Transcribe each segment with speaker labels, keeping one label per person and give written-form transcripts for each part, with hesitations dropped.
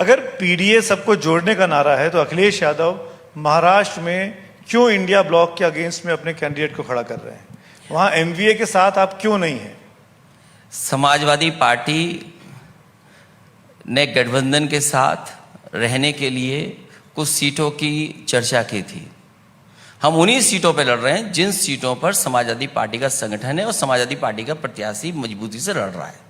Speaker 1: अगर पीडीए सबको जोड़ने का नारा है तो अखिलेश यादव महाराष्ट्र में क्यों इंडिया ब्लॉक के अगेंस्ट में अपने कैंडिडेट को खड़ा कर रहे हैं? वहां एमवीए के साथ आप क्यों नहीं हैं?
Speaker 2: समाजवादी पार्टी ने गठबंधन के साथ रहने के लिए कुछ सीटों की चर्चा की थी। हम उन्हीं सीटों पर लड़ रहे हैं जिन सीटों पर समाजवादी पार्टी का संगठन है और समाजवादी पार्टी का प्रत्याशी मजबूती से लड़ रहा है।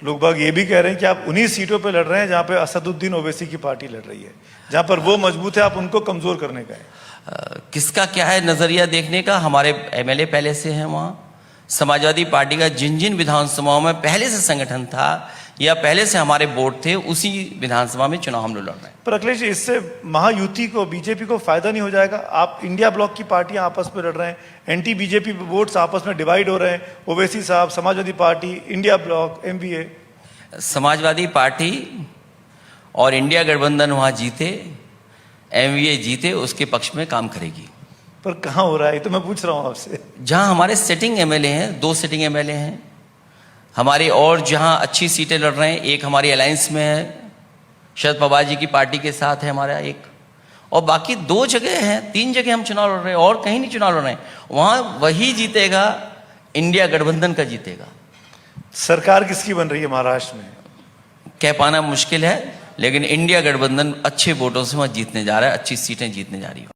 Speaker 1: लोग बाग ये भी कह रहे हैं कि आप उन्हीं सीटों पर लड़ रहे हैं जहां पे असदुद्दीन ओवैसी की पार्टी लड़ रही है, जहां पर वो मजबूत है, आप उनको कमजोर करने का है।
Speaker 2: किसका क्या है नजरिया देखने का? हमारे एमएलए पहले से हैं वहाँ। समाजवादी पार्टी का जिन जिन विधानसभाओं में पहले से संगठन था या पहले से हमारे बोर्ड थे, उसी विधानसभा में चुनाव हम लोग लड़ रहे हैं।
Speaker 1: पर अखिलेश जी, इससे महायुति को, बीजेपी को फायदा नहीं हो जाएगा? आप इंडिया ब्लॉक की पार्टियां आपस में लड़ रहे हैं, एंटी बीजेपी वोट्स आपस में डिवाइड हो रहे हैं, ओवैसी साहब, Samajwadi party, India block, MVA.
Speaker 2: Samajwadi party और इंडिया गठबंधन वहाँ जीते, एमवीए जीते, उसके पक्ष में काम करेगी।
Speaker 1: पर कहाँ हो रहा है? तो मैं पूछ रहा हूँ आपसे।
Speaker 2: जहाँ हमारे सेटिंग एमएलए हैं, 2 सेटिंग एमएलए हैं हमारे, और जहाँ अच्छी सीटें लड़ रहे हैं, एक हमारी अलायंस में है, शरद पवार जी की पार्टी के साथ है हमारा एक, और बाकी 2 जगह हैं, 3 जगह हम चुनाव लड़ रहे हैं और कहीं नहीं चुनाव लड़ रहे हैं। वहाँ वही जीतेगा, इंडिया गठबंधन का जीतेगा।
Speaker 1: सरकार किसकी बन रही है महाराष्ट्र में?
Speaker 2: कह पाना मुश्किल है, लेकिन इंडिया गठबंधन अच्छे वोटों से वहाँ जीतने जा रहा है, अच्छी सीटें जीतने जा रही है।